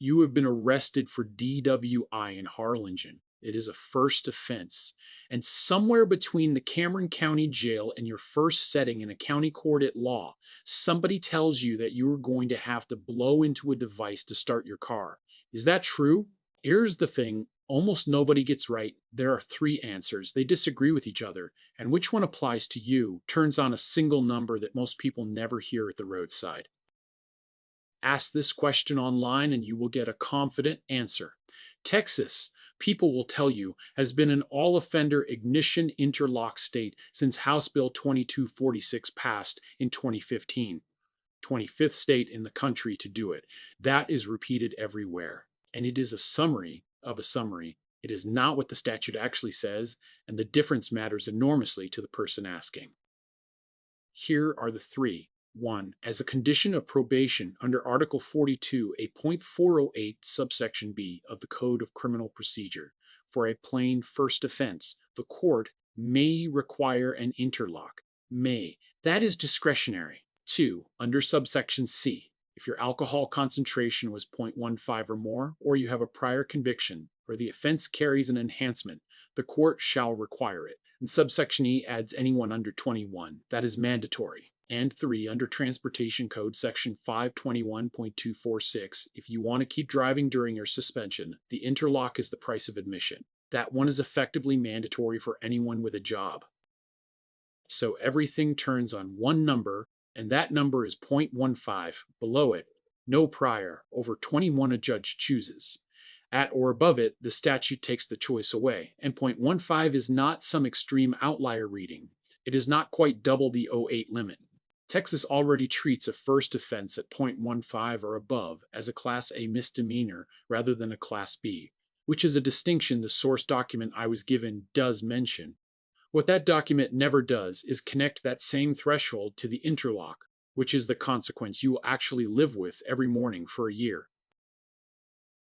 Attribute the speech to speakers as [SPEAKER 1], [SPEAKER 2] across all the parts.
[SPEAKER 1] You have been arrested for DWI in Harlingen. It is a first offense. And somewhere between the Cameron County Jail and your first setting in a county court at law, somebody tells you that you are going to have to blow into a device to start your car. Is that true? Here's the thing. Almost nobody gets right. There are three answers. They disagree with each other, and which one applies to you turns on a single number that most people never hear at the roadside. Ask this question online and you will get a confident answer. Texas, people will tell you, has been an all-offender ignition interlock state since House Bill 2246 passed in 2015. 25th state in the country to do it. That is repeated everywhere. And it is a summary of a summary. It is not what the statute actually says, and the difference matters enormously to the person asking. Here are the three. 1. As a condition of probation under Article 42, a .408 subsection B of the Code of Criminal Procedure, for a plain first offense, the court may require an interlock. May. That is discretionary. 2. Under subsection C, if your alcohol concentration was 0.15 or more, or you have a prior conviction, or the offense carries an enhancement, the court shall require it. And subsection E adds anyone under 21. That is mandatory. And 3, under Transportation Code Section 521.246, if you want to keep driving during your suspension, the interlock is the price of admission. That one is effectively mandatory for anyone with a job. So everything turns on one number, and that number is 0.15. Below it, no prior. Over 21 a judge chooses. At or above it, the statute takes the choice away, and 0.15 is not some extreme outlier reading. It is not quite double the 08 limit. Texas already treats a first offense at 0.15 or above as a Class A misdemeanor rather than a Class B, which is a distinction the source document I was given does mention. What that document never does is connect that same threshold to the interlock, which is the consequence you will actually live with every morning for a year.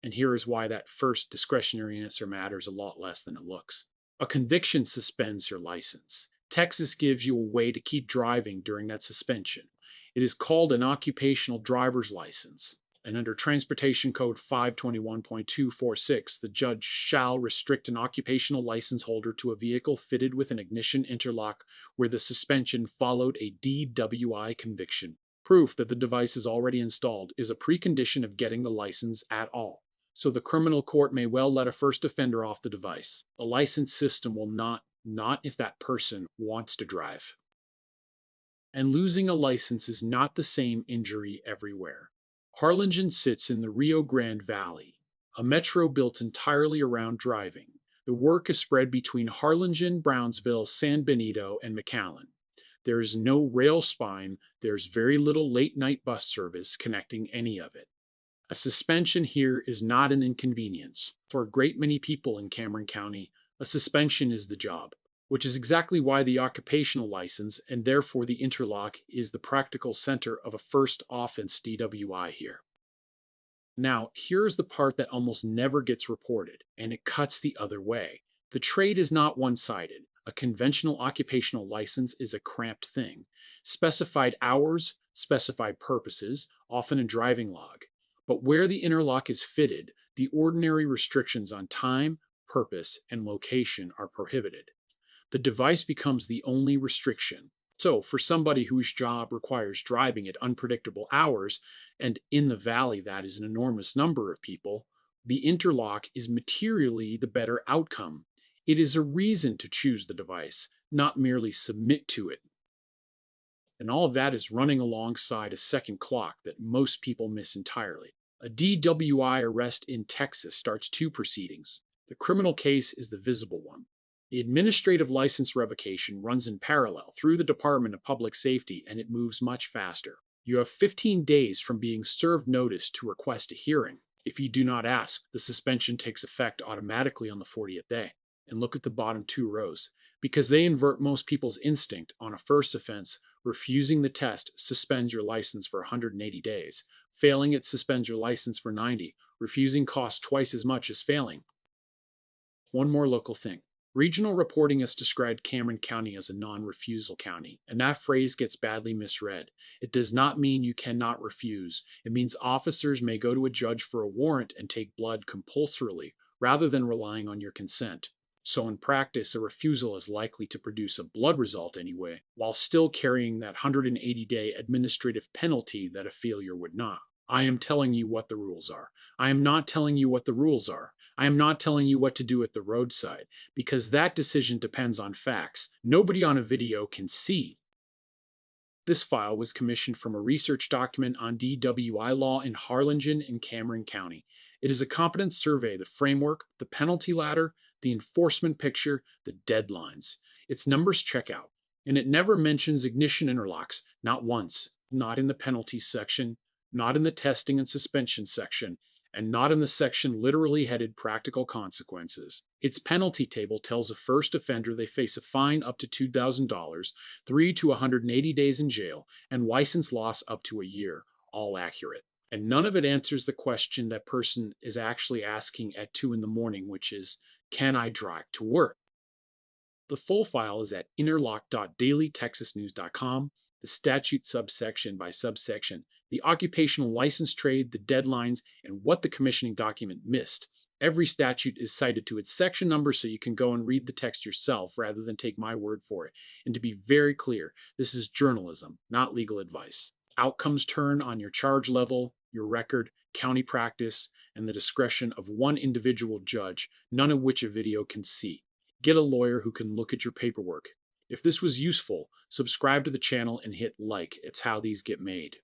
[SPEAKER 1] And here is why that first discretionary answer matters a lot less than it looks. A conviction suspends your license. Texas gives you a way to keep driving during that suspension. It is called an occupational driver's license. And under Transportation Code 521.246, the judge shall restrict an occupational license holder to a vehicle fitted with an ignition interlock where the suspension followed a DWI conviction. Proof that the device is already installed is a precondition of getting the license at all. So the criminal court may well let a first offender off the device. The license system will not if that person wants to drive. And losing a license is not the same injury everywhere. Harlingen sits in the Rio Grande Valley, a metro built entirely around driving. The work is spread between Harlingen, Brownsville, San Benito, and McAllen. There is no rail spine, there's very little late-night bus service connecting any of it. A suspension here is not an inconvenience. For a great many people in Cameron County, a suspension is the job, which is exactly why the occupational license, and therefore the interlock, is the practical center of a first offense DWI here. Now, here's the part that almost never gets reported, and it cuts the other way. The trade is not one-sided. A conventional occupational license is a cramped thing. Specified hours, specified purposes, often a driving log. But where the interlock is fitted, the ordinary restrictions on time, purpose, and location are prohibited. The device becomes the only restriction. So for somebody whose job requires driving at unpredictable hours, and in the valley that is an enormous number of people, the interlock is materially the better outcome. It is a reason to choose the device, not merely submit to it. And all of that is running alongside a second clock that most people miss entirely. A DWI arrest in Texas starts two proceedings. The criminal case is the visible one. The administrative license revocation runs in parallel through the Department of Public Safety, and it moves much faster. You have 15 days from being served notice to request a hearing. If you do not ask, the suspension takes effect automatically on the 40th day. And look at the bottom two rows. Because they invert most people's instinct on a first offense, refusing the test suspends your license for 180 days. Failing it suspends your license for 90. Refusing costs twice as much as failing. One more local thing. Regional reporting has described Cameron County as a non-refusal county, and that phrase gets badly misread. It does not mean you cannot refuse. It means officers may go to a judge for a warrant and take blood compulsorily, rather than relying on your consent. So in practice, a refusal is likely to produce a blood result anyway, while still carrying that 180-day administrative penalty that a failure would not. I am telling you what the rules are. I am not telling you what the rules are. I am not telling you what to do at the roadside, because that decision depends on facts nobody on a video can see. This file was commissioned from a research document on DWI law in Harlingen and Cameron County. It is a competent survey, the framework, the penalty ladder, the enforcement picture, the deadlines. Its numbers check out, and it never mentions ignition interlocks, not once, not in the penalties section, not in the testing and suspension section, and not in the section literally headed practical consequences. Its penalty table tells a first offender they face a fine up to $2,000, 3 to 180 days in jail, and license loss up to a year, all accurate. And none of it answers the question that person is actually asking at 2 in the morning, which is, can I drive to work? The full file is at interlock.dailytexasnews.com, the statute subsection by subsection, the occupational license trade, the deadlines, and what the commissioning document missed. Every statute is cited to its section number so you can go and read the text yourself rather than take my word for it. And to be very clear, this is journalism, not legal advice. Outcomes turn on your charge level, your record, county practice, and the discretion of one individual judge, none of which a video can see. Get a lawyer who can look at your paperwork. If this was useful, subscribe to the channel and hit like. It's how these get made.